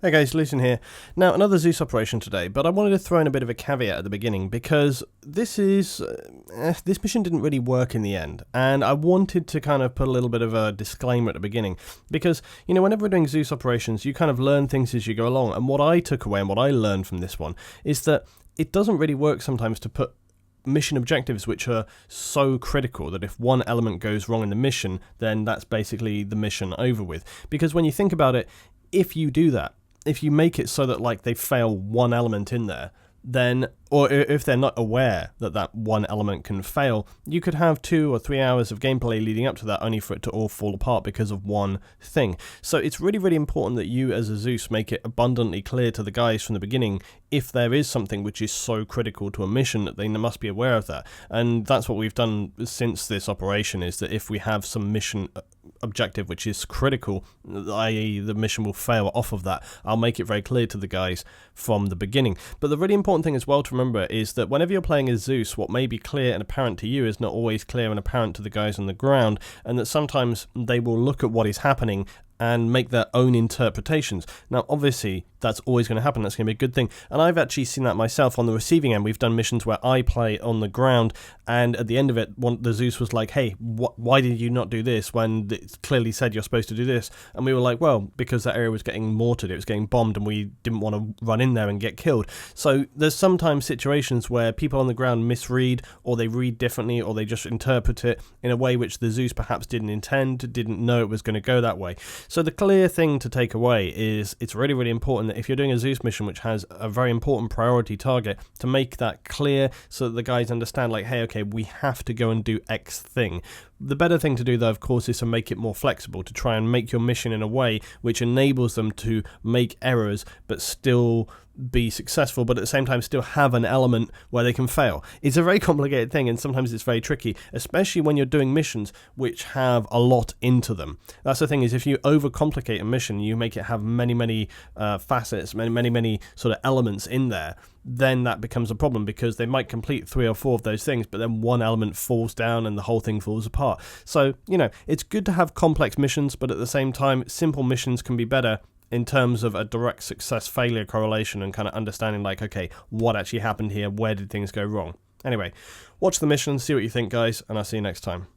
Hey guys, Lucian here. Now, another Zeus operation today, but I wanted to throw in a bit of a caveat at the beginning because this mission didn't really work in the end, and I wanted to kind of put a little bit of a disclaimer at the beginning because, whenever we're doing Zeus operations, you kind of learn things as you go along, and what I took away and what I learned from this one is that it doesn't really work sometimes to put mission objectives which are so critical that if one element goes wrong in the mission, then that's basically the mission over with. Because when you think about it, if you do that, if you make it so that like they fail one element in there, then, or if they're not aware that that one element can fail, you could have 2 or 3 hours of gameplay leading up to that only for it to all fall apart because of one thing. So it's really, really important that you as a Zeus make it abundantly clear to the guys from the beginning if there is something which is so critical to a mission that they must be aware of that. And that's what we've done since this operation, is that if we have some mission objective which is critical, i.e. the mission will fail off of that, I'll make it very clear to the guys from the beginning. But the really important thing as well to remember is that whenever you're playing as Zeus, what may be clear and apparent to you is not always clear and apparent to the guys on the ground, and that sometimes they will look at what is happening and make their own interpretations. Now, obviously, that's always going to happen. That's going to be a good thing. And I've actually seen that myself on the receiving end. We've done missions where I play on the ground, and at the end of it, the Zeus was like, hey, why did you not do this when it clearly said you're supposed to do this? And we were like, well, because that area was getting mortared, it was getting bombed, and we didn't want to run in there and get killed. So there's sometimes situations where people on the ground misread, or they read differently, or they just interpret it in a way which the Zeus perhaps didn't intend, didn't know it was going to go that way. So the clear thing to take away is it's really, really important that if you're doing a Zeus mission which has a very important priority target, to make that clear so that the guys understand, like, hey, okay, we have to go and do X thing. The better thing to do, though, of course, is to make it more flexible, to try and make your mission in a way which enables them to make errors but still be successful, but at the same time still have an element where they can fail. It's a very complicated thing, and sometimes it's very tricky, especially when you're doing missions which have a lot into them. That's the thing, is if you overcomplicate a mission, you make it have many facets, many sort of elements in there, then that becomes a problem, because they might complete 3 or 4 of those things, but then one element falls down and the whole thing falls apart. So, it's good to have complex missions, but at the same time, simple missions can be better in terms of a direct success-failure correlation and kind of understanding, like, okay, what actually happened here? Where did things go wrong? Anyway, watch the mission, see what you think, guys, and I'll see you next time.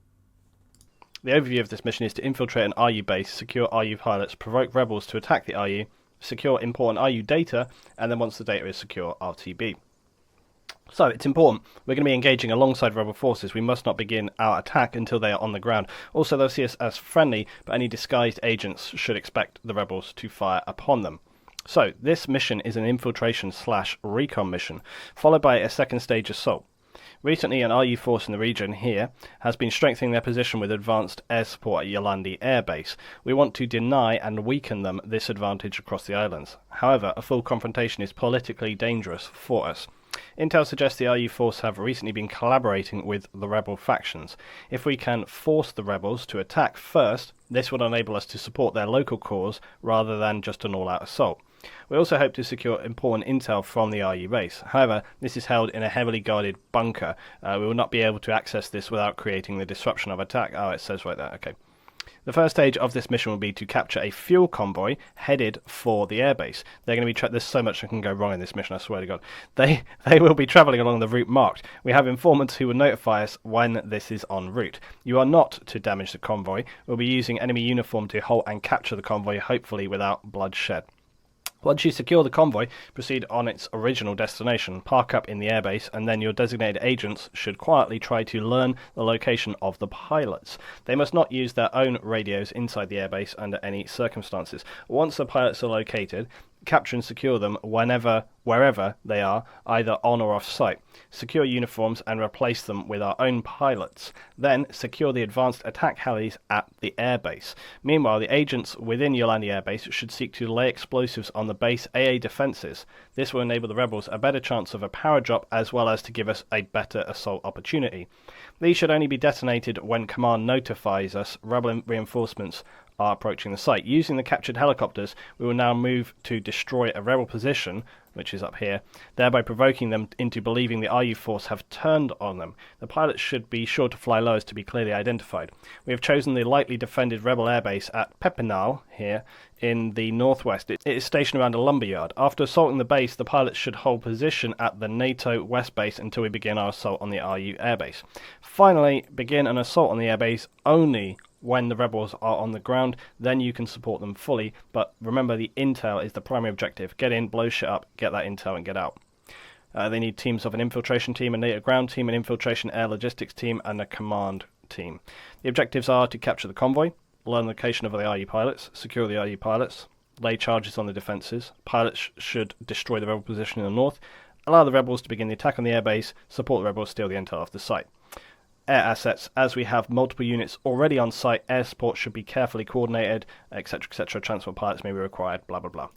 The overview of this mission is to infiltrate an RU base, secure RU pilots, provoke rebels to attack the RU, secure important RU data, and then once the data is secure, RTB. So, it's important. We're going to be engaging alongside rebel forces. We must not begin our attack until they are on the ground. Also, they'll see us as friendly, but any disguised agents should expect the rebels to fire upon them. So, this mission is an infiltration/recon mission, followed by a second stage assault. Recently, an RU force in the region here has been strengthening their position with advanced air support at Yolandi Air Base. We want to deny and weaken them this advantage across the islands. However, a full confrontation is politically dangerous for us. Intel suggests the RU force have recently been collaborating with the rebel factions. If we can force the rebels to attack first, this would enable us to support their local cause rather than just an all-out assault. We also hope to secure important intel from the RU base. However, this is held in a heavily guarded bunker. We will not be able to access this without creating the disruption of attack. Oh, it says right there. Okay. The first stage of this mission will be to capture a fuel convoy headed for the airbase. They're going to be there's so much that can go wrong in this mission, I swear to God. They will be travelling along the route marked. We have informants who will notify us when this is en route. You are not to damage the convoy. We'll be using enemy uniform to halt and capture the convoy, hopefully without bloodshed. Once you secure the convoy, proceed on its original destination, park up in the airbase, and then your designated agents should quietly try to learn the location of the pilots. They must not use their own radios inside the airbase under any circumstances. Once the pilots are located, capture and secure them wherever they are, either on or off site. Secure uniforms and replace them with our own pilots. Then secure the advanced attack helis at the airbase. Meanwhile, the agents within Yolandi airbase should seek to lay explosives on the base AA defences. This will enable the rebels a better chance of a power drop, as well as to give us a better assault opportunity. These should only be detonated when command notifies us rebel reinforcements are approaching the site. Using the captured helicopters, we will now move to destroy a rebel position, which is up here, thereby provoking them into believing the RU force have turned on them. The pilots should be sure to fly low as to be clearly identified. We have chosen the lightly defended rebel airbase at Pepinal here in the northwest. It is stationed around a lumberyard. After assaulting the base, the pilots should hold position at the NATO west base until we begin our assault on the RU airbase. Finally, begin an assault on the airbase only when the rebels are on the ground, then you can support them fully, but remember the intel is the primary objective. Get in, blow shit up, get that intel and get out. They need teams of an infiltration team, a NATO ground team, an infiltration air logistics team, and a command team. The objectives are to capture the convoy, learn the location of the RU pilots, secure the RU pilots, lay charges on the defences. Pilots should destroy the rebel position in the north, allow the rebels to begin the attack on the airbase, support the rebels, steal the intel off the site. Air assets, as we have multiple units already on site, air support should be carefully coordinated, etc, etc, transport pilots may be required, blah blah blah.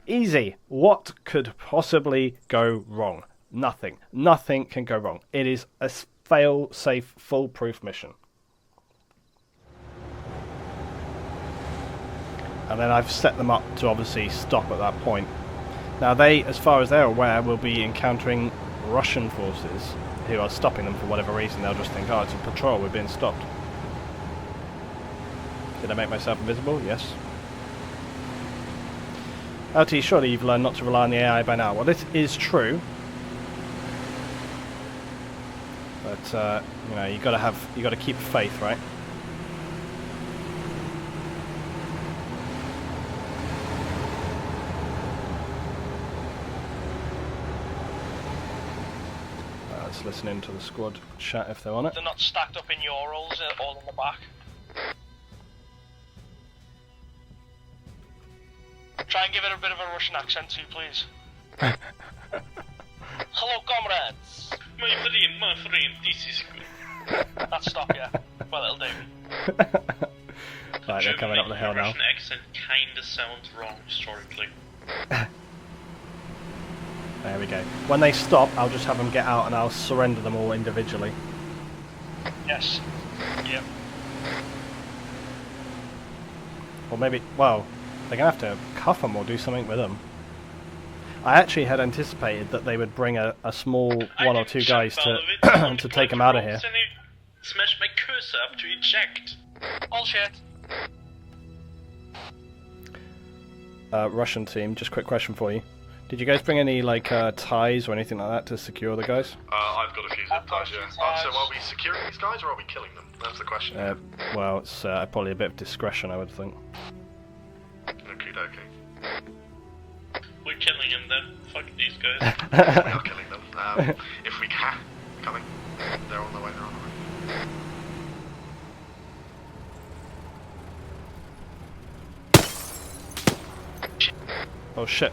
Easy. What could possibly go wrong? Nothing. Nothing can go wrong. It is a fail-safe, foolproof mission. And then I've set them up to obviously stop at that point. Now they, as far as they're aware, will be encountering Russian forces who are stopping them for whatever reason. They'll just think, oh, it's a patrol, we're being stopped. Did I make myself invisible? Yes. LT, surely you've learned not to rely on the AI by now. Well, this is true. But, you know, you gotta keep faith, right? Let's listen in to the squad chat if they're on it. They're not stacked up in Urals, all in the back. Try and give it a bit of a Russian accent too, please. Hello, comrades! My friend, this is good. That's stop, yeah. Well, it'll do. Right, they're coming up the hill now. Russian accent kinda sounds wrong historically. There we go. When they stop, I'll just have them get out and I'll surrender them all individually. Yes. Yep. Or maybe, well, they're going to have to cuff them or do something with them. I actually had anticipated that they would bring a small one or two guys to to take them out of here. Smash my cursor up to eject. All shit. Russian team, just quick question for you. Did you guys bring any, like, ties or anything like that to secure the guys? I've got a few zip ties, yeah. So are we securing these guys or are we killing them? That's the question. Well, it's probably a bit of discretion, I would think. Okie dokie. We're killing them then. Fuck these guys. We are killing them. If we can. Coming. They're on the way, they're on the way. Oh shit.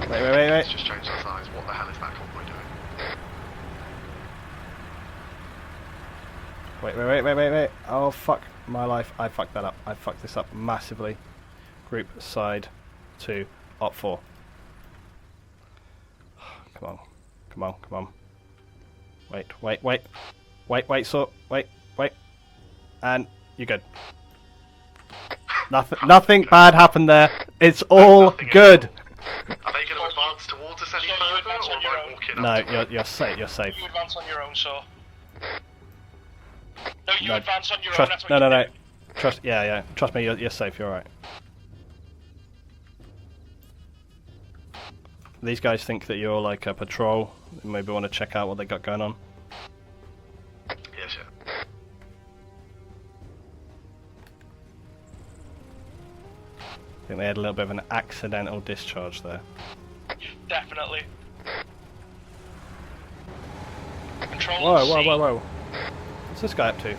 Wait. Let's just change our size. What the hell is that convoy doing? Wait. Oh fuck my life. I fucked that up. I fucked this up massively. Group side 2, op 4. Come on. Wait. And you're good. Nothing bad happened there. It's all good. Are they going to advance towards us any further, or am I walking No, up to them? you're safe. You advance on your own, so. No, you No, advance on your trust, own, that's what no. you do. Trust, yeah. Trust me, you're safe. You're alright. These guys think that you're like a patrol. Maybe want to check out what they got going on. Yes, yeah. I think they had a little bit of an accidental discharge there. Definitely. Control C. Whoa. What's this guy up to?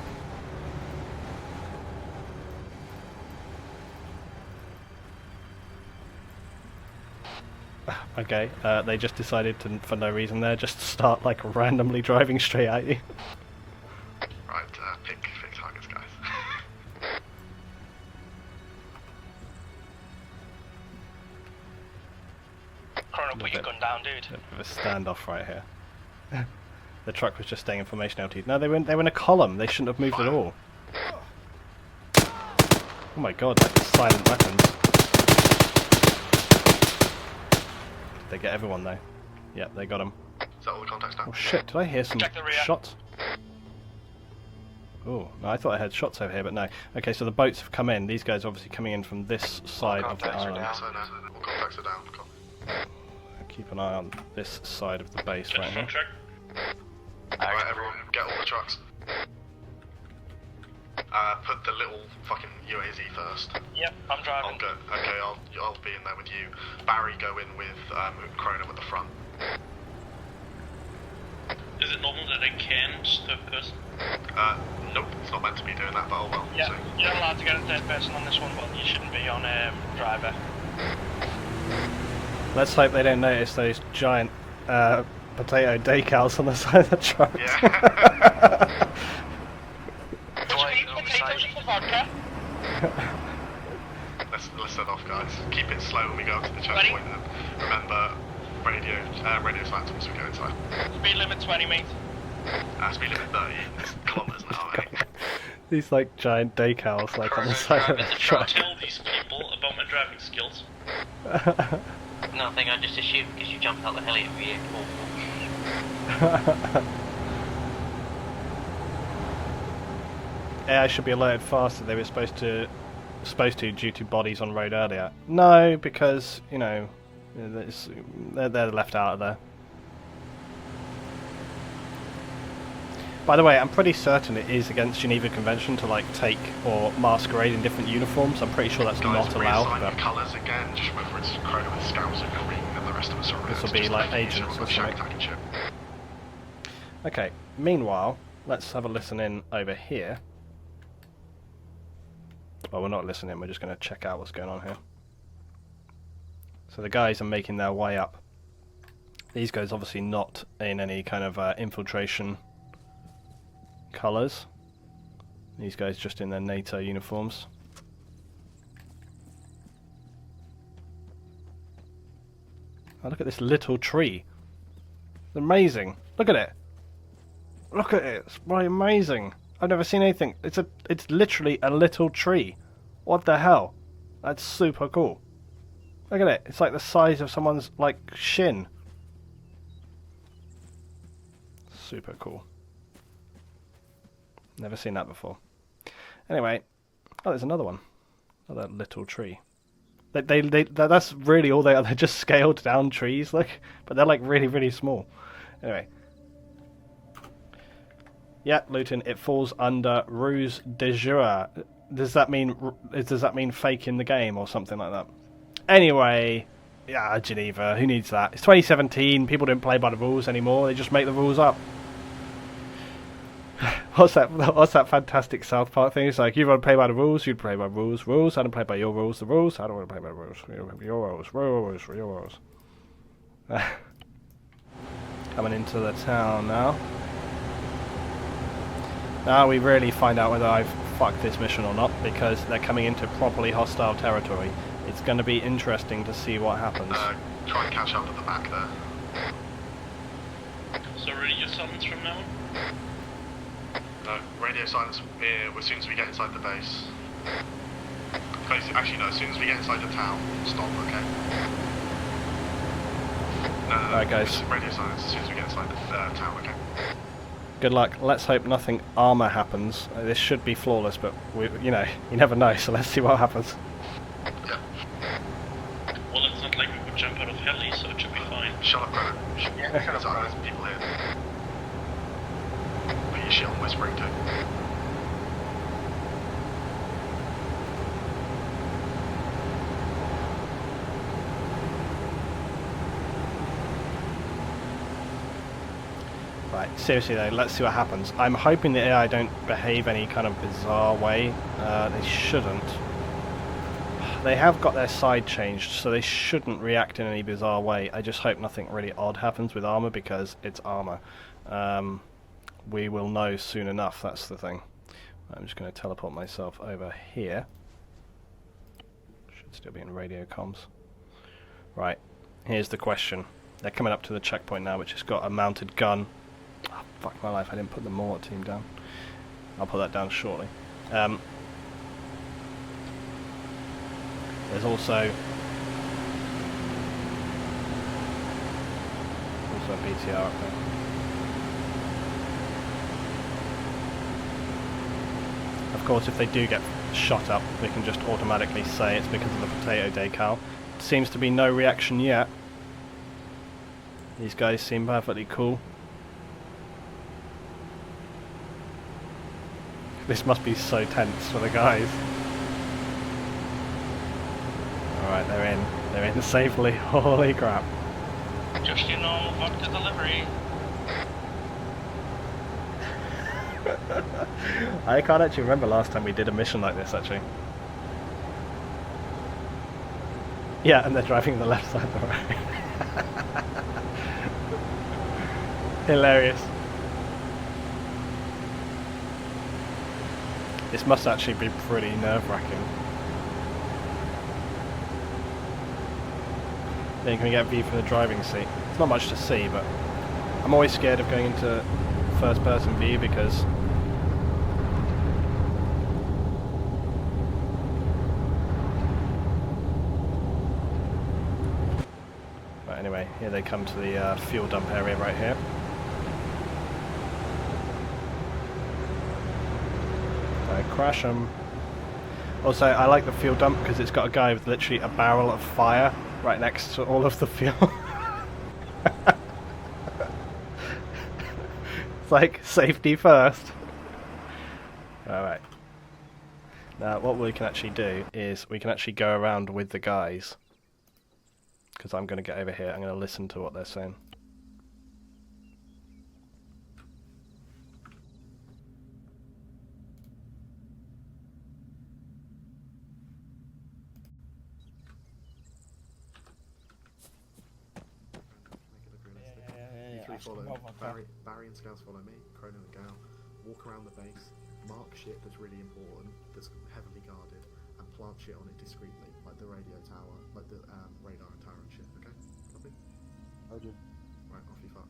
Okay, they just decided to, for no reason there, just start like randomly driving straight at you. Right, pick targets, guys. Colonel, put your gun down, dude. A bit of a standoff right here. The truck was just staying in formation LT. No, they were in a column. They shouldn't have moved at all. Oh my god, like silent weapons. Did they get everyone though? Yep, they got them. Is that all the contacts now? Oh shit, did I hear some Check the rear. shots? Oh, no, I thought I heard shots over here, but no. Okay, so the boats have come in. These guys are obviously coming in from this side of the Contacts are island. down. So no, all contacts are down. Keep an eye on this side of the base right here. Contract. Alright, everyone, get all the trucks. Put the little fucking UAZ first. Yep, I'm driving. I'll go. Okay, I'll be in there with you. Barry, go in with Cronum at the front. Is it normal that I can third person? Nope, it's not meant to be doing that, but oh well. Yeah, So. you're not allowed to get a third person on this one, but you shouldn't be on driver. Let's hope they don't notice those giant potato decals on the side of the truck. Yeah. Potatoes for vodka. Let's set off, guys. Keep it slow when we go up to the Ready? checkpoint. And remember, radio silence once we go inside. Speed limit 20, mate. Speed limit 30 kilometers an hour. These like giant decals like on the side of the truck. Tell these people about my driving skills. Nothing, I just assumed because you jumped out the heli it would be awful. AI should be alerted faster. They were supposed to due to bodies on road earlier. No, because you know they're left out of there. By the way, I'm pretty certain it is against Geneva Convention to like take or masquerade in different uniforms. I'm pretty sure that's Guys, not allowed. reassign But your colours again, just whether it's Cronum with Scouts or Green and the rest of us are This will it's be just like making agents sure or we've got something. shack attacking ship. okay. Meanwhile, let's have a listen in over here. Well, we're not listening. We're just going to check out what's going on here. So the guys are making their way up. These guys obviously not in any kind of infiltration colours. These guys just in their NATO uniforms. Oh, look at this little tree. It's amazing. Look at it. Look at it. It's really amazing. I've never seen anything. It's literally a little tree. What the hell? That's super cool. Look at it. It's like the size of someone's like shin. Super cool. Never seen that before. Anyway, oh, there's another one. Another little tree. That's really all they are. They're just scaled down trees, look, but they're like really, really small. Anyway. Yeah, Luton, it falls under ruse de jure. Does that mean fake in the game or something like that? Anyway, yeah, Geneva, who needs that? It's 2017, people don't play by the rules anymore, they just make the rules up. What's that fantastic South Park thing? It's like, you want to play by the rules, you'd play by rules. Rules, I don't play by your rules. The rules, I don't want to play by the rules. Your rules. Coming into the town now. Now we really find out whether I've fucked this mission or not, because they're coming into properly hostile territory. It's going to be interesting to see what happens. Try and catch up at the back there. So radio silence from now on? No, radio silence as soon as we get inside the base. Actually, no, as soon as we get inside the town, stop, okay? No, Alright, guys. Radio silence as soon as we get inside the town, okay? Good luck. Let's hope nothing ARMA happens. This should be flawless, but you never know, so let's see what happens. Yeah. Well, it's not like we would jump out of heli, so it should be fine. Shut up, Brennan. There's people here. Put your shit on whispering too. Right, seriously though, let's see what happens. I'm hoping the AI don't behave any kind of bizarre way. They shouldn't. They have got their side changed, so they shouldn't react in any bizarre way. I just hope nothing really odd happens with ARMA, because it's ARMA. We will know soon enough, that's the thing. I'm just going to teleport myself over here. Should still be in radio comms. Right, here's the question. They're coming up to the checkpoint now, which has got a mounted gun. Oh, Fuck my life, I didn't put the mortar team down. I'll put that down shortly. There's also a BTR up there. Of course, if they do get shot up, we can just automatically say it's because of the potato decal. Seems to be no reaction yet. These guys seem perfectly cool. This must be so tense for the guys. Alright, they're in. They're in safely. Holy crap. Just your normal vodka delivery. I can't actually remember last time we did a mission like this, actually. Yeah, and they're driving the left side of the road. Hilarious. This must actually be pretty nerve-wracking. Then you can get a view from the driving seat. It's not much to see, but I'm always scared of going into first-person view because right, anyway, here they come to the fuel dump area right here. Don't crash them. Also, I like the fuel dump because it's got a guy with literally a barrel of fire right next to all of the fuel. It's like safety first. Alright. Now what we can actually do is we can actually go around with the guys. Because I'm going to get over here, I'm going to listen to what they're saying. Follow Barry and Scouts follow me, Cronin and Gal, walk around the base, mark shit that's really important, that's heavily guarded, and plant shit on it discreetly, like the radio tower, like the radar and tower and shit, okay? Copy? Roger. Right, off you fuck.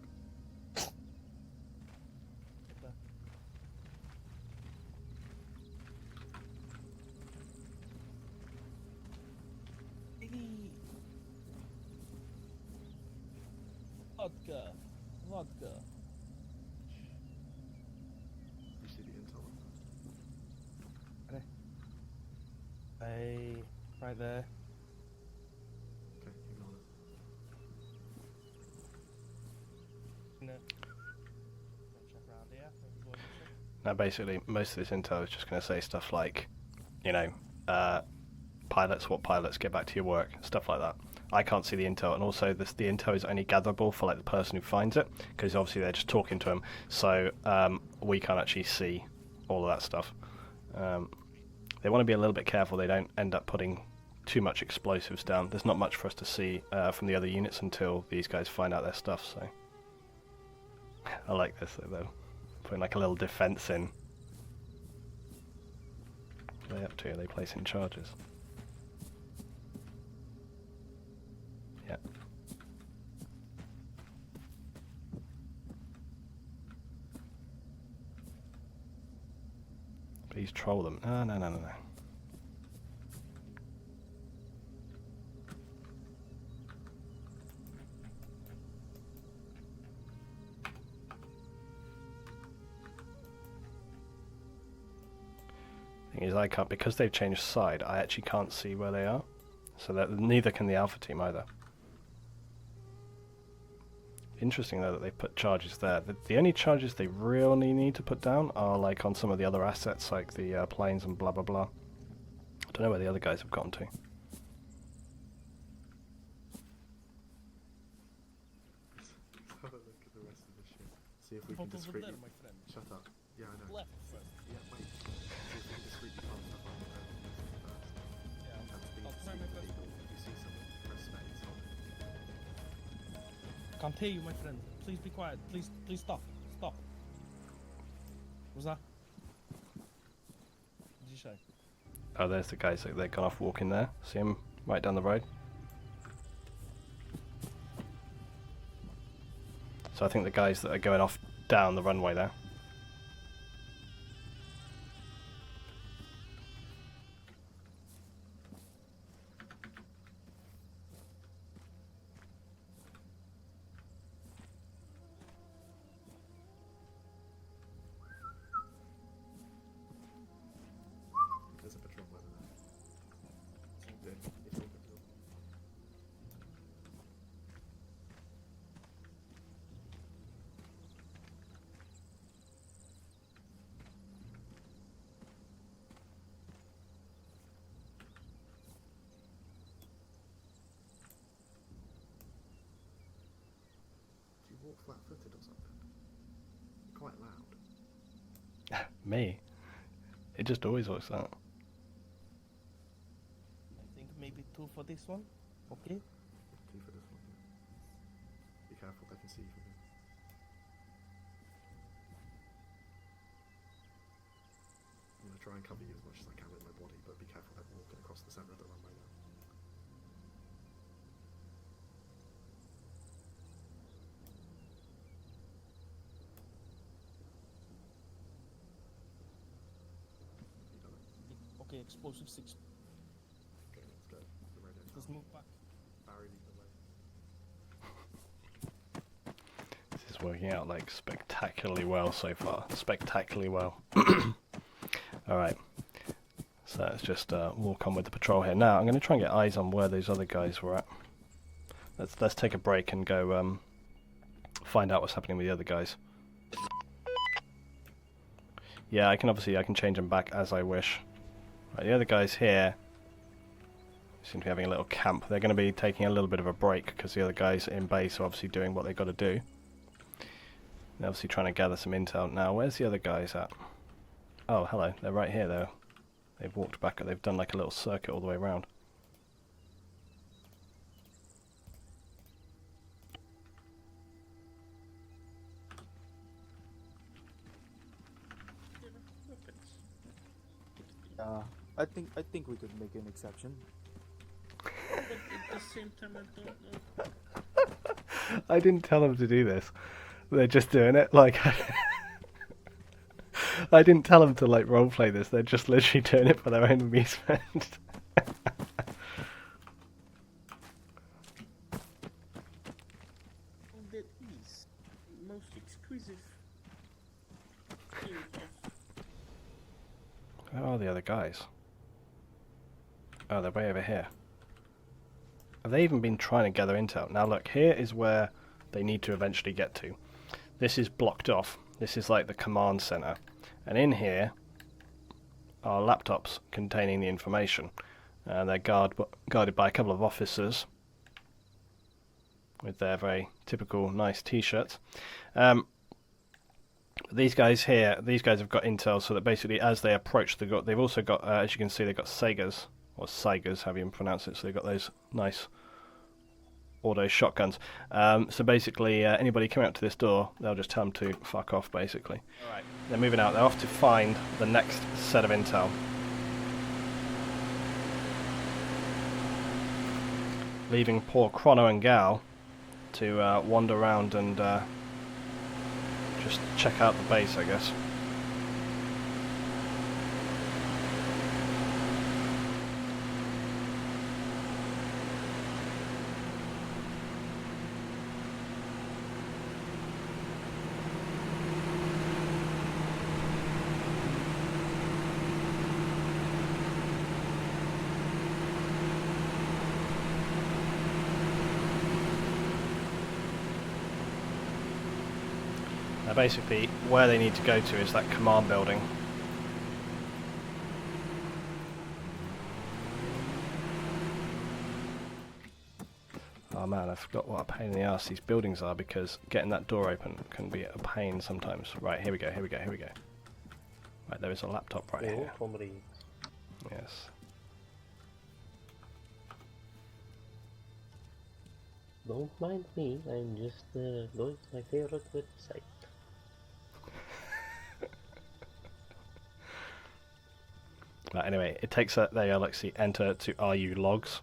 Vodka. Vodka. You see the intel? Hey, right there. Okay, ignore it. Now basically, most of this intel is just going to say stuff like, you know, pilots, what pilots, get back to your work, stuff like that. I can't see the intel, and also the intel is only gatherable for like the person who finds it, because obviously they're just talking to him, so we can't actually see all of that stuff. They want to be a little bit careful they don't end up putting too much explosives down. There's not much for us to see from the other units until these guys find out their stuff, so I like this though, putting like a little defense in. What are they up to? Are they placing charges? Yeah. Please troll them. No. Thing is, I can't, because they've changed side, I actually can't see where they are. So that neither can the Alpha team either. Interesting though that they put charges there. The only charges they really need to put down are like on some of the other assets, like the planes and blah blah blah. I don't know where the other guys have gotten to. Have a look at the rest of the shit. See if we can discreetly... Shut up. Yeah, I know. Left first. Yeah, wait. See if we can discreetly plant stuff on the ground first. Yeah, And speed, I'll try speed my the best. people. If you see someone, press space on it. Can't hear you, my friend. Please be quiet. Please stop. Stop. What's that? What did you say? Oh, there's the guys that they've gone off walking there. See them right down the road. So I think the guys that are going off down the runway there. There's a patrol over there. It's all good. Do you walk flat-footed or something? You're quite loud. Me? It just always looks like that. I think maybe 2 for this one. Okay. 2 for this one. Yeah. Be careful, they can see you from here. I'm going to try and cover you as much as I can with my body, but be careful, they're walking across the centre of the runway now. You done it? Okay, explosive 6. Okay, let's go. The radio Let's tower. move back. Barry, lead the way. This is working out like spectacularly well so far. Spectacularly well. Alright. So let's just walk on with the patrol here. Now I'm going to try and get eyes on where those other guys were at. Let's take a break and go find out what's happening with the other guys. Yeah, I can change them back as I wish. Right, the other guys here seem to be having a little camp. They're going to be taking a little bit of a break because the other guys in base are obviously doing what they've got to do. They're obviously trying to gather some intel. Now, where's the other guys at? Oh, hello. They're right here, though. They've walked back. They've done like a little circuit all the way around. I think we could make an exception. But at the same time, I don't know. I didn't tell them to do this. They're just doing it. Like, I didn't tell them to like roleplay this. They're just literally doing it for their own amusement. That is most exquisite. Where are the other guys? Oh, they're way over here. Have they even been trying to gather intel? Now look, here is where they need to eventually get to. This is blocked off. This is like the command center. And in here are laptops containing the information. They're guarded by a couple of officers with their very typical nice t-shirts. These guys here, these guys have got intel so that basically as they approach, they've also got, as you can see, they've got Sagas, or Sagas, however you pronounce it, so they've got those nice auto shotguns. So basically, anybody coming up to this door, they'll just tell them to fuck off, basically. Alright, they're moving out. They're off to find the next set of intel. Leaving poor Chrono and Gal to wander around and just check out the base, I guess. Now basically, where they need to go to is that command building. Oh man, I forgot what a pain in the ass these buildings are, because getting that door open can be a pain sometimes. Right, here we go. Right, there is a laptop right here. Yes. Don't mind me, I'm just going to my favorite website. Right, anyway, it takes there you go, like, see, enter to RU logs.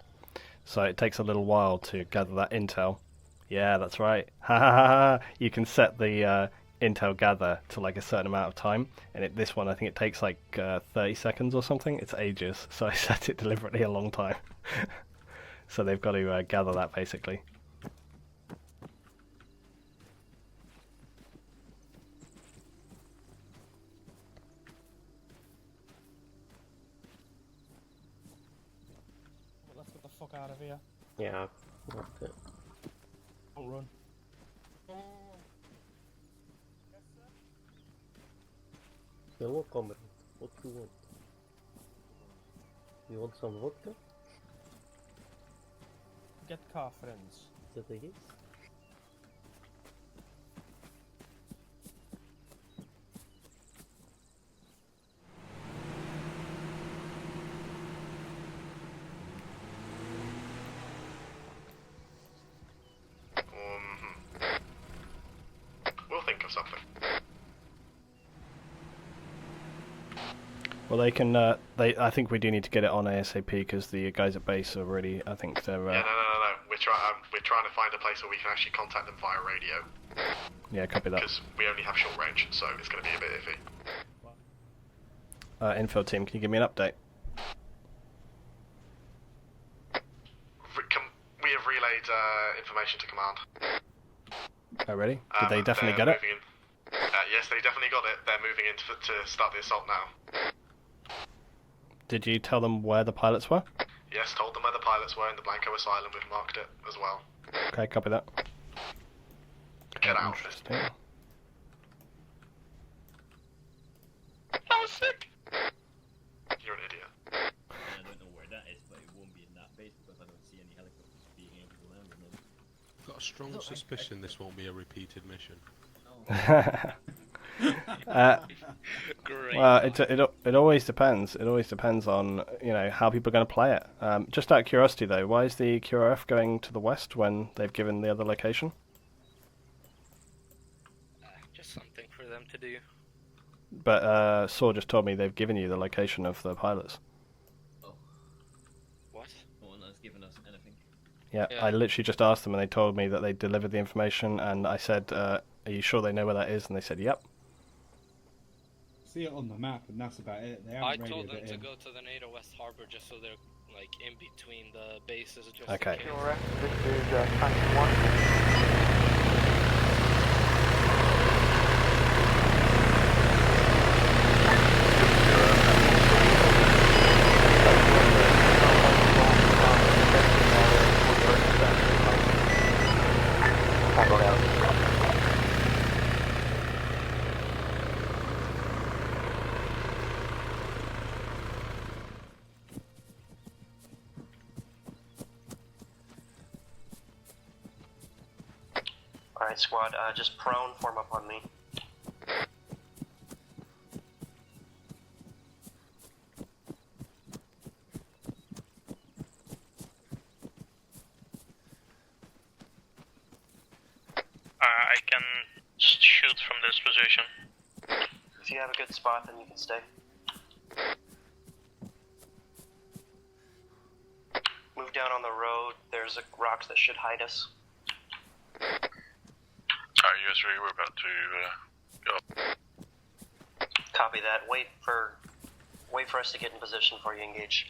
So it takes a little while to gather that intel. Yeah, that's right. Ha ha ha ha! You can set the intel gather to like a certain amount of time, and this one I think it takes like 30 seconds or something. It's ages, so I set it deliberately a long time. So they've got to gather that basically. Well, let's get the fuck out of here. Yeah, okay. Don't run. Hello, comrade. What do you want? You want some vodka? Get car, friends. Is that a yes? We'll think of something. Well, they can. I think we do need to get it on ASAP because the guys at base are really. I think they're. Yeah, no. We're trying to find a place where we can actually contact them via radio. Yeah, copy that. Because we only have short range, so it's going to be a bit iffy. Infield team, can you give me an update? We have relayed information to command. Oh, ready? Did they definitely get it? Yes, they definitely got it. They're moving in to start the assault now. Did you tell them where the pilots were? Yes, told them where the pilots were in the Blanco Asylum. We've marked it as well. Okay, copy that. Get out. Interesting. Oh, sick! You're an idiot. I don't know where that is, but it won't be in that base because I don't see any helicopters being able to land on them. I've got a strong suspicion this won't be a repeated mission. Great. Well, it always depends. It always depends on how people are going to play it. Just out of curiosity, though, why is the QRF going to the west when they've given the other location? Just something for them to do. But Saw just told me they've given you the location of the pilots. Oh. What? No one has given us anything. Yeah, Yeah. I literally just asked them, and they told me that they delivered the information, and I said, "Are you sure they know where that is?" And they said, "Yep." See it on the map, and that's about it. They I haven't told radioed them it to in. go to the NATO West Harbor just so they're like in between the bases. Just Okay. In case. This is Tank 1. Alright, squad, just prone, form up on me. I can shoot from this position. If you have a good spot, then you can stay. Move down on the road, there's rocks that should hide us. Alright, US 3, we're about to go. Copy that. Wait for us to get in position before you engage.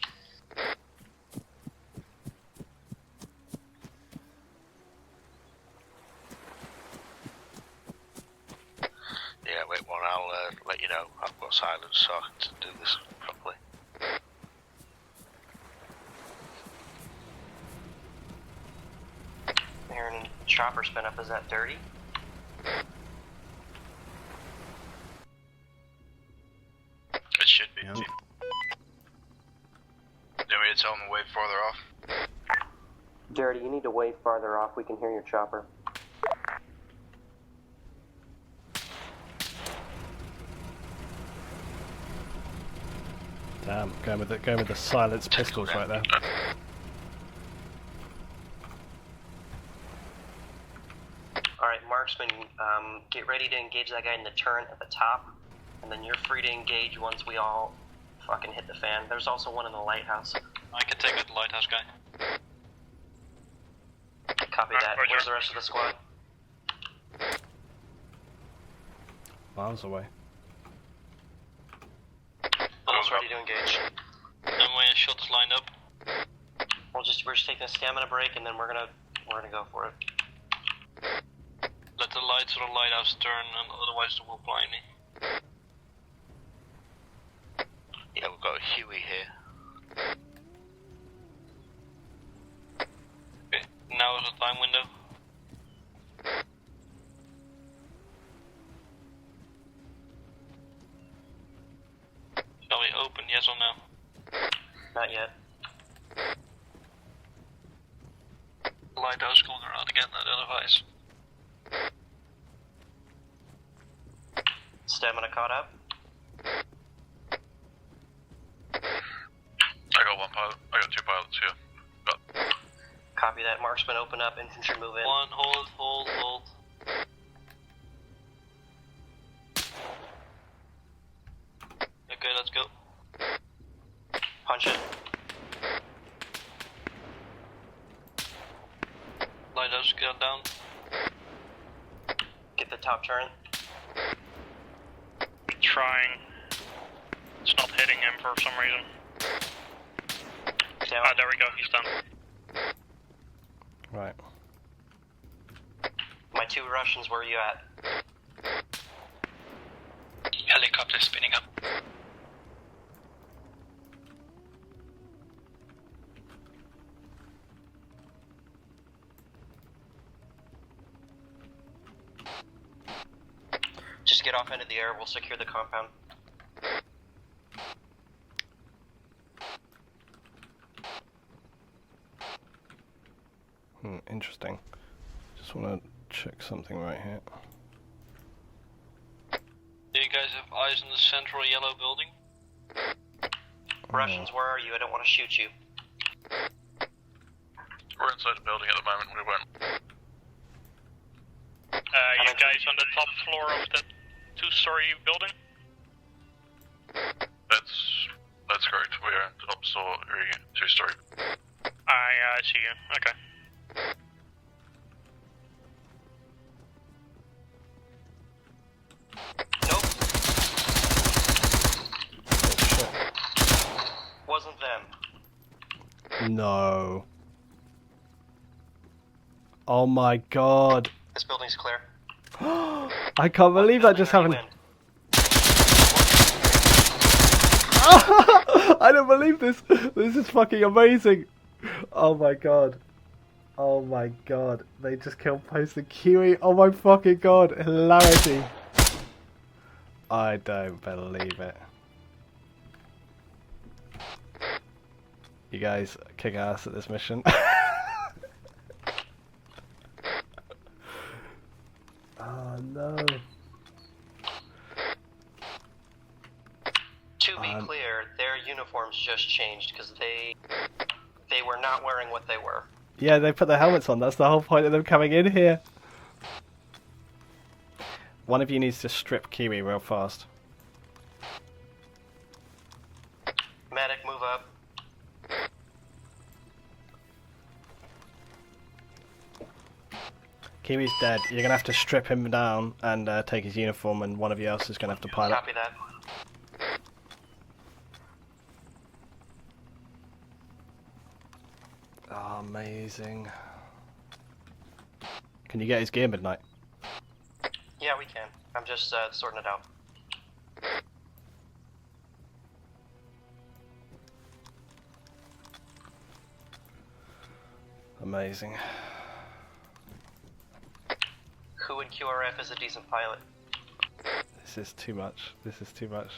Yeah, wait one, I'll let you know. I've got silence so I can do this properly. Aaron, chopper spin up, is that dirty? It should be. Do you want me to tell them to wait farther off? Dirty, you need to wave farther off. We can hear your chopper. Damn, going with the silenced pistols right there. Alright, marksman, get ready to engage that guy in the turret at the top, and then you're free to engage once we all fucking hit the fan. There's also one in the lighthouse. I can take out the lighthouse guy. Copy that. Roger. Where's the rest of the squad? miles away. Almost ready to engage. And when shots line up. We're just taking a stamina break, and then we're gonna go for it. Let the lights of the lighthouse turn, and otherwise they will blind me. Yeah, we've got a Huey here. Okay, now is the time window. Shall we open, yes or no? Not yet. Lighthouse going around again, that device. Stamina caught up. I got one pilot. I got two pilots here. Copy that. Marksman open up. Infantry move in. One, hold. Okay, let's go. Punch it. Lighthouse, get down. Get the top turret. Trying. It's not hitting him for some reason. Down. Ah, there we go, he's done. Right. My two Russians, where are you at? Helicopter spinning up. Just get off into the air, we'll secure the compound. Interesting. Just want to check something right here. Do you guys have eyes on the central yellow building? Russians, where are you? I don't want to shoot you. We're inside the building at the moment. We went. You guys on the top floor of the two-story building? That's correct. We're at the top story, two-story. I see you. Okay. Nope. Wasn't them. No. Oh my god. This building's clear. I can't believe that just happened. I don't believe this. This is fucking amazing. Oh my god. Oh my god. They just killed Post and Kiwi. Oh my fucking god. Hilarity. I don't believe it. You guys kick ass at this mission. Oh no. To be clear, their uniforms just changed because they were not wearing what they were. Yeah, they put their helmets on. That's the whole point of them coming in here. One of you needs to strip Kiwi real fast. Medic, move up. Kiwi's dead. You're gonna have to strip him down and take his uniform, and one of you else is gonna have to pilot. Copy that. Oh, amazing. Can you get his gear midnight? Yeah, we can. I'm just sorting it out. Amazing. Who in QRF is a decent pilot? This is too much. This is too much.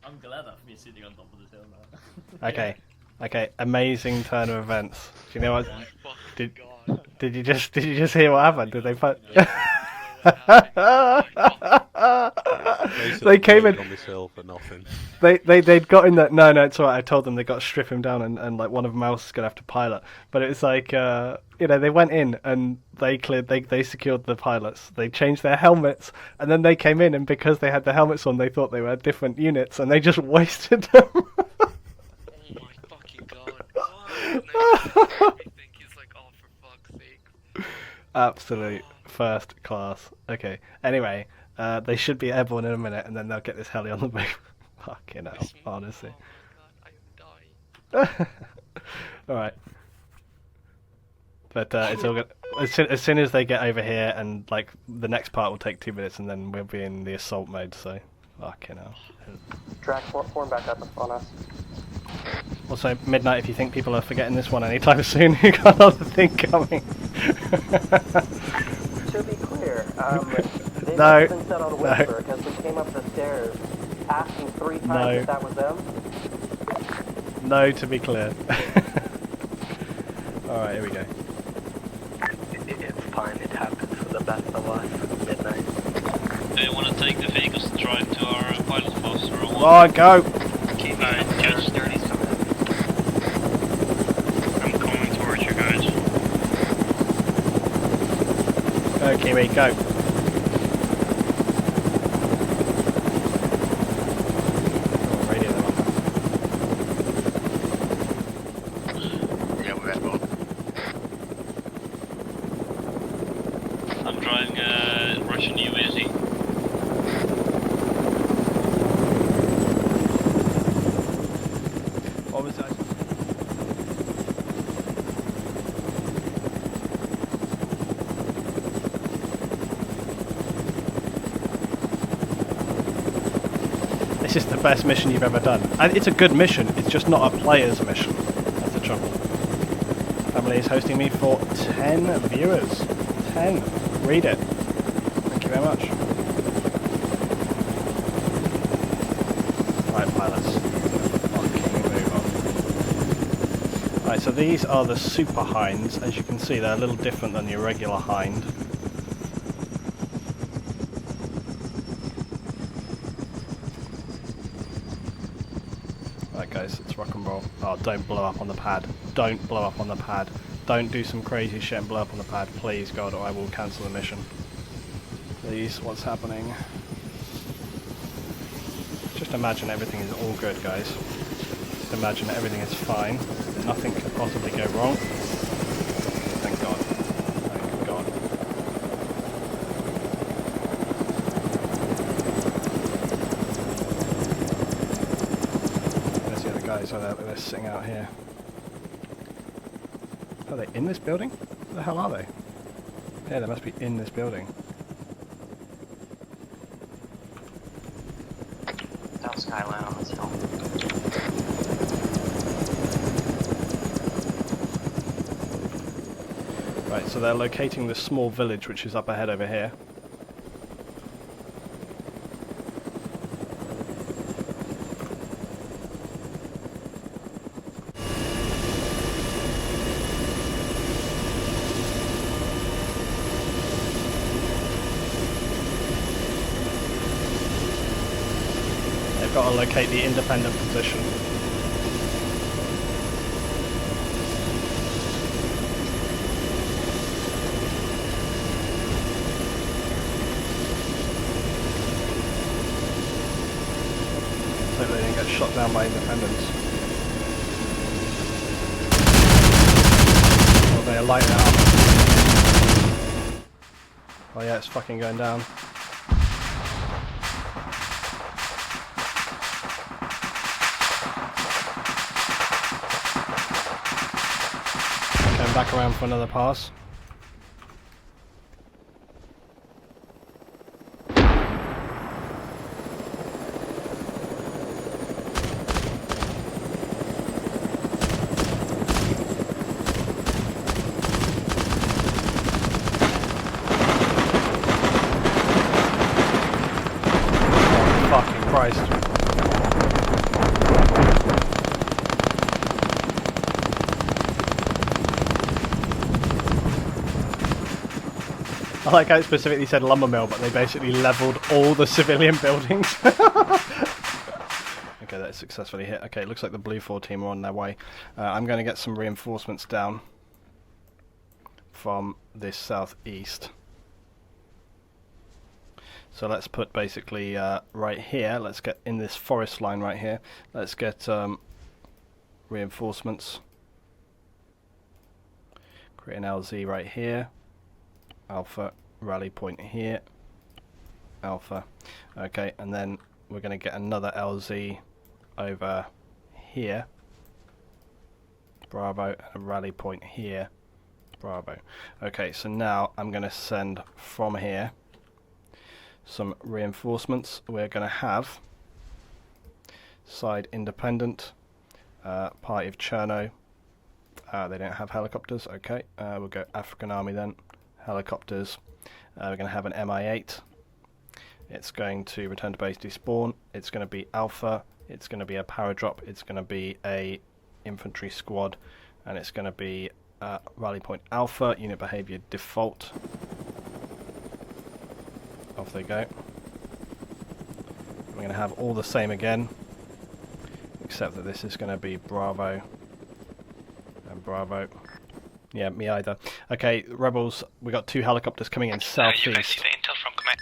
I'm glad I've been sitting on top of this hill now. Okay. Okay, amazing turn of events. Do you know what? Did you just hear what happened? Did they put? They came in on this hill for nothing. They'd got in that. No, it's alright. I told them they got to strip him down, and like one of them else is gonna have to pilot. But it was like you know, they went in and they secured the pilots. They changed their helmets, and then they came in, and because they had the helmets on, they thought they were different units, and they just wasted them. Oh my fucking god. Everything is like, oh, for fuck's sake. Absolute First class. Okay. Anyway, they should be airborne in a minute, and then they'll get this heli on the move. Fucking hell, honestly. Oh my god, I am dying. All right. But it's all good. As soon as they get over here, and like the next part will take 2 minutes, and then we'll be in the assault mode. So, fucking hell. Drag form back up on us. Also, Midnight, if you think people are forgetting this one anytime soon, you got another thing coming. To be clear, they No, must have been set on whisper because we came up the stairs asking 3 times if that was them. No, to be clear. Alright, here we go. It's fine, it happens for the best of us. Midnight. Do you want to take the vehicles to drive to our pilot post or what? Alright, go! Keep Judge Dirty's coming. I'm coming towards you guys. Go, Kiwi, go. Oh, radio them on. Yeah, we're airborne. I'm driving a Russian UAZ. What was that? This is the best mission you've ever done. And it's a good mission, it's just not a player's mission. That's the trouble. Family is hosting me for 10 viewers. 10. Read it. Thank you very much. Right, pilots. Fucking move on. Right, so these are the Super Hinds. As you can see, they're a little different than the regular Hind. Right guys, it's rock and roll. Oh, don't blow up on the pad. Don't blow up on the pad. Don't do some crazy shit and blow up on the pad, please God, or I will cancel the mission. Please, what's happening? Just imagine everything is all good, guys. Just imagine everything is fine. Nothing could possibly go wrong. Thank God. Thank God. There's the other guys, they're sitting out here. Are they in this building? Where the hell are they? Yeah, they must be in this building. Down Skyline on this hill. Right, so they're locating this small village which is up ahead over here. They've got to locate the independent position. Hope they didn't get shot down by independents. Oh, they're lighting it up. Oh yeah, it's fucking going down. Going back around for another pass. Fucking Christ. I like how it specifically said lumber mill, but they basically leveled all the civilian buildings. Okay, that's successfully hit. Okay, it looks like the Blue 4 team are on their way. I'm going to get some reinforcements down from this southeast. So let's put basically right here, let's get in this forest line right here, let's get reinforcements. Create an LZ right here, Alpha rally point here, Alpha. Okay, and then we're going to get another LZ over here, Bravo, and a rally point here, Bravo. Okay, so now I'm going to send from here some reinforcements. We're going to have side independent, party of Cherno. They don't have helicopters. Okay, we'll go African Army then. Helicopters. We're going to have an MI8. It's going to return to base, despawn. It's going to be Alpha. It's going to be a paradrop. It's going to be a infantry squad, and it's going to be rally point Alpha. Unit behavior default. Off they go. We're going to have all the same again, except that this is going to be Bravo and Bravo. Yeah, me either. Okay, rebels. We got 2 helicopters coming in southeast. You guys see the intel from command?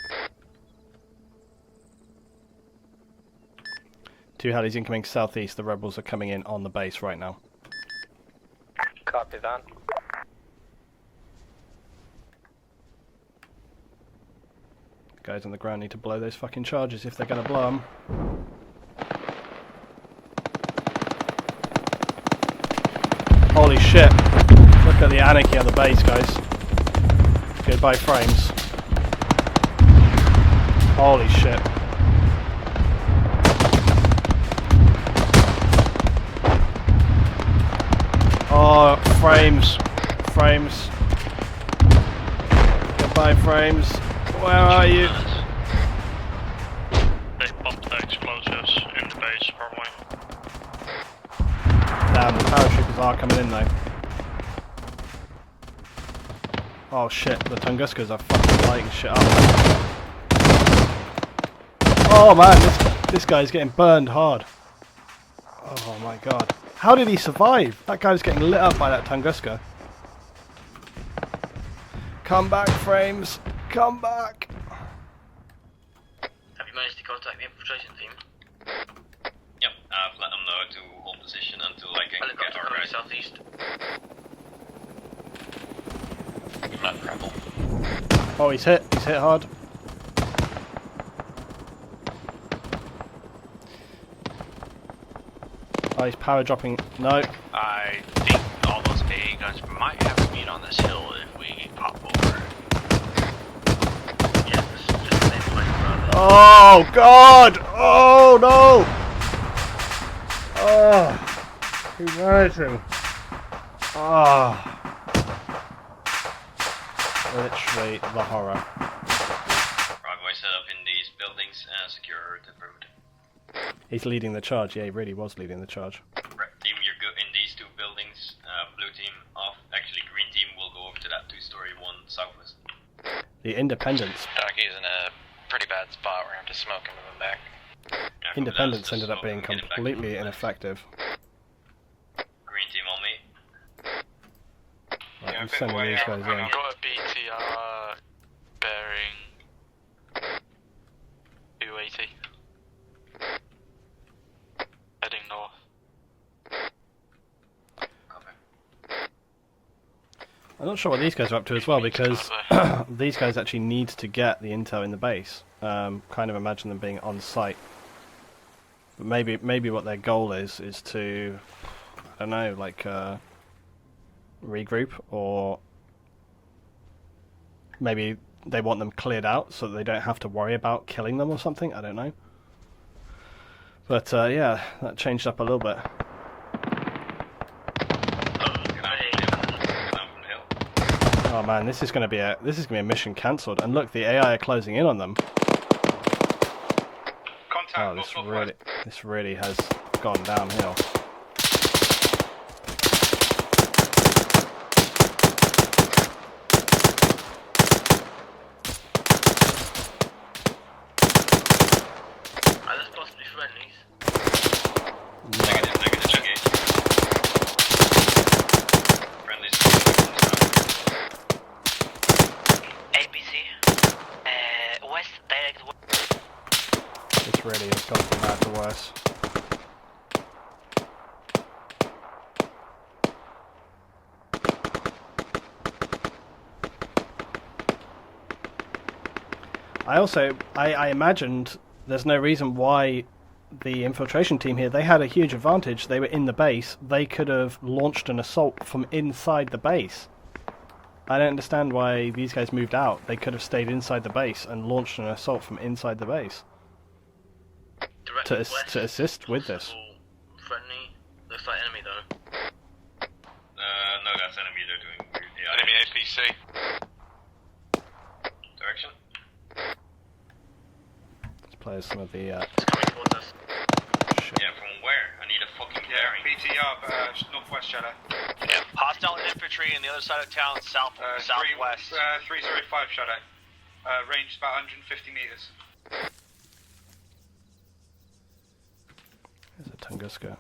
2 helis incoming southeast. The rebels are coming in on the base right now. Copy that. Guys on the ground need to blow those fucking charges if they're going to blow them. Holy shit. Look at the anarchy on the base, guys. Goodbye frames. Holy shit. Oh, frames. Frames. Goodbye frames. Where are you? They popped the explosives in the base, probably. Damn, the paratroopers are coming in though. Oh shit, the Tunguskas are fucking lighting shit up. Oh man, this guy's getting burned hard. Oh my god. How did he survive? That guy was getting lit up by that Tunguska. Come back, frames. Come back. Have you managed to contact the infiltration team? Yep, I've let them know to hold position until I can get our coming southeast. not trouble. Oh, he's hit hard. Oh, he's power dropping. No. I think all those AA guns might have to meet on this hill if we pop over. Yeah, this is just the same place around. Oh god! Oh no! Oh, he managed him. Oh. Literally the horror. Bravo set up in these buildings and secure the road. He's leading the charge. Yeah, he really was leading the charge. Red team, you're good in these 2 buildings. Blue team off. Actually, green team will go over to that 2-story one southwest. The Independence. Dockie's in a pretty bad spot. We're gonna have to smoke him and move back. Yeah, Independence just ended up being get it back completely to the ineffective. Green team on me. Right, I'm sending these guys in. Got a BTR bearing 280. Heading north. I'm not sure what these guys are up to as well, because these guys actually need to get the intel in the base. Kind of imagine them being on site. But maybe what their goal is to, I don't know, like regroup, or maybe they want them cleared out so that they don't have to worry about killing them or something. I don't know. But yeah, that changed up a little bit. Oh man, this is gonna be a mission cancelled. And look, the AI are closing in on them. Oh, this really has gone downhill. Are this possibly friendlies? Negative. Friendlies. ABC. West, direct west. This really has gone from bad to worse. I imagined there's no reason why the infiltration team here, they had a huge advantage. They were in the base. They could have launched an assault from inside the base. I don't understand why these guys moved out. They could have stayed inside the base and launched an assault from inside the base to assist with this. Friendly. Looks like enemy though. No, that's enemy. They're doing weird. Yeah, Enemy APC. Direction. Let's play some of the. It's coming towards us. Shit. Yeah, from where? I need a fucking bearing. BTR, northwest Shadow. Yeah. Hostile infantry on the other side of town, southwest. 305 Shadow. Range about 150 meters. There's a Tunguska.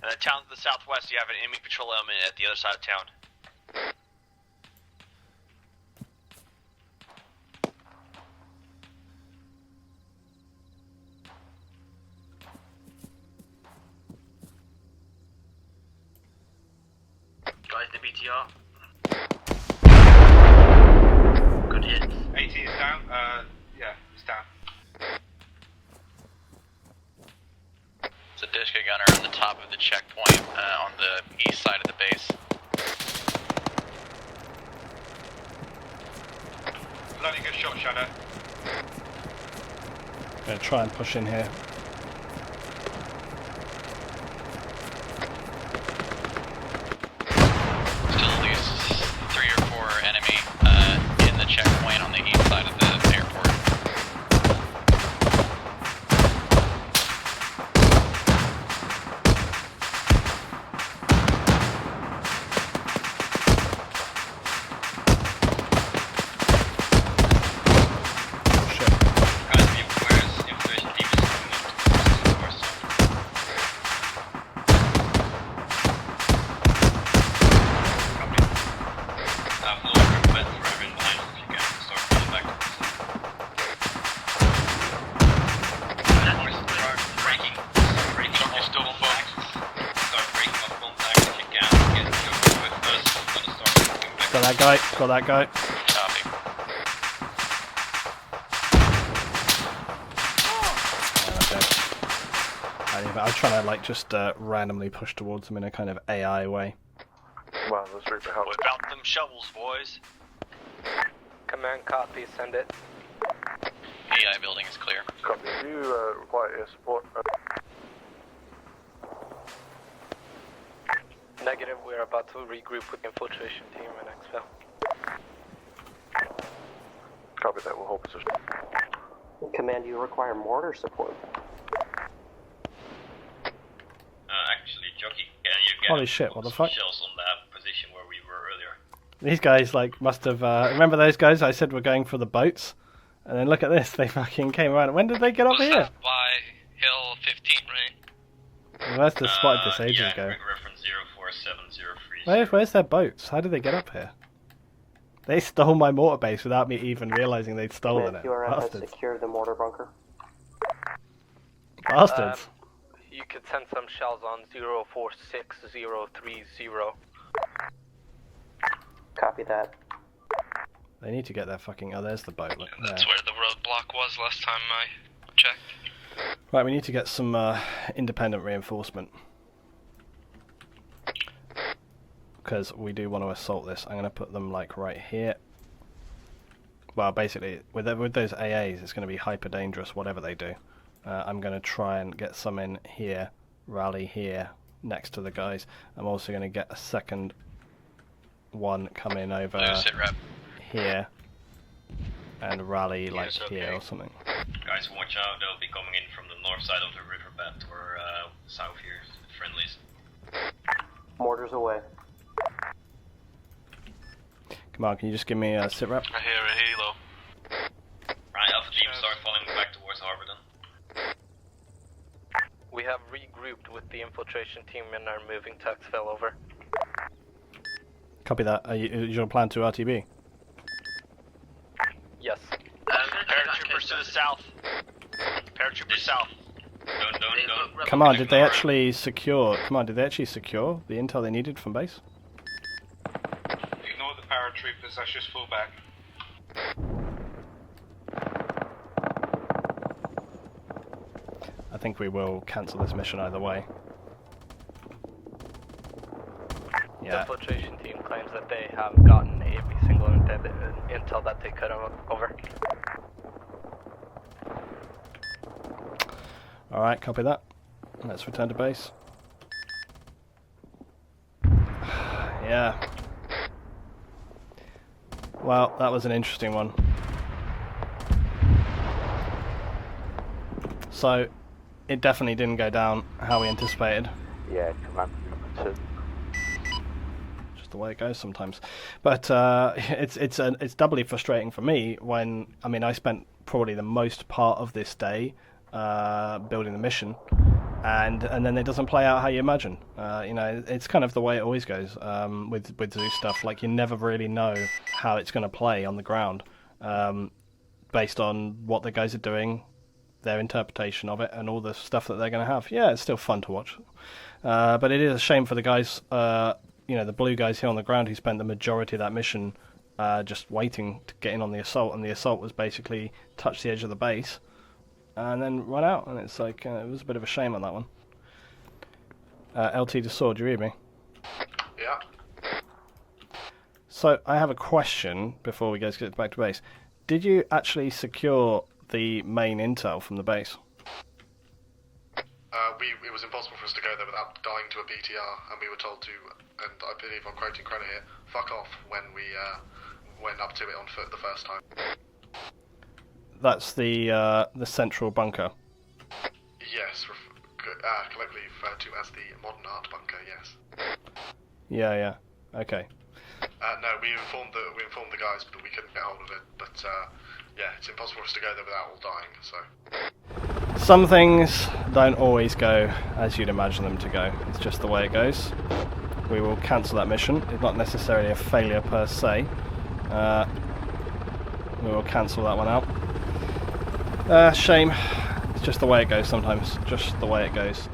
And the town to the southwest, you have an enemy patrol element at the other side of town. Guys, the BTR. Good hits. 80 is down. Yeah, it's down. It's a Dishka gunner on the top of the checkpoint on the east side of the base. Bloody good shot, Shadow. Gonna try and push in here. Still lose 3 or 4 enemy in the checkpoint on the east side of the airport. Guys, be aware as infiltration team is coming up to the north side. Copy. Follow up with wherever in behind us if you can. Start running back to the side. Boys, they are breaking. You're still contacts. Start breaking up contacts if you can. Get over with us. I'm gonna start moving back. Got that guy. Got that guy. Copy. Okay. I'm trying to like just randomly push towards them in a kind of AI way. Well, let's read the help. Whip out them shovels, boys. Command copy, send it. AI building is clear. Copy. Do you require air support? Negative, we're about to regroup with the infiltration team in exfil. Copy that, we'll hold position. Command, you require mortar support. Actually, Jockey, can you get Holy shit, what the fuck? shells on that position where we were earlier? These guys like must have remember those guys I said were going for the boats? And then look at this, they fucking came around. When did they get up here? By Hill 15, right? We must have spotted this ages yeah, ago. reference 04703. Where's their boats? How did they get up here? They stole my mortar base without me even realizing they'd stolen it. QRF has Bastards. secured the mortar bunker. Bastards. You could send some shells on 046030. Copy that. They need to get their fucking... Oh, there's the boat. Look, That's there. where the roadblock was last time I checked. Right, we need to get some independent reinforcement. Because we do want to assault this. I'm going to put them like right here. Well, basically, with those AAs, it's going to be hyper dangerous, whatever they do. I'm going to try and get some in here, rally here, next to the guys. I'm also going to get a second one coming over here, and rally like here or something. Guys, watch out, they'll be coming in from the north side of the riverbed or south here, the friendlies. Mortars away. Come on, can you just give me a sit rep? I hear a helo. Right, Alpha Team, start falling back towards harbor then. We have regrouped with the infiltration team and are moving to exfil over. Copy that. Is your plan to RTB? Yes. Paratroopers to the south. Paratroopers south. Don't. Come on, did they actually secure? Come on, did they actually secure the intel they needed from base? Ignore the paratroopers, that's just full back. I think we will cancel this mission either way. The Yeah. infiltration team claims that they have gotten every single intel that they could have. Over. Alright, copy that. Let's return to base. Yeah. Well, that was an interesting one. So, it definitely didn't go down how we anticipated. Yeah, command two. Just the way it goes sometimes. But it's doubly frustrating for me when, I mean, I spent probably the most part of this day building the mission, and then it doesn't play out how you imagine. You know, it's kind of the way it always goes with Zeus stuff. Like, you never really know how it's going to play on the ground based on what the guys are doing, their interpretation of it, and all the stuff that they're going to have. Yeah, it's still fun to watch, but it is a shame for the guys, you know, the blue guys here on the ground who spent the majority of that mission just waiting to get in on the assault, and the assault was basically touch the edge of the base and then run out, and it's like, it was a bit of a shame on that one. LT to Sword, do you read me? Yeah. So, I have a question before we get back to base. Did you actually secure the main intel from the base? It was impossible for us to go there without dying to a BTR, and we were told to, and I believe I'm quoting Credit here, fuck off when we went up to it on foot the first time. That's the central bunker. Yes, collectively referred to as the modern art bunker. Yes. Yeah. Okay. No, we informed the guys, but we couldn't get hold of it. But yeah, it's impossible for us to go there without all dying. So. Some things don't always go as you'd imagine them to go. It's just the way it goes. We will cancel that mission. It's not necessarily a failure per se. We will cancel that one out. Shame. It's just the way it goes sometimes. Just the way it goes.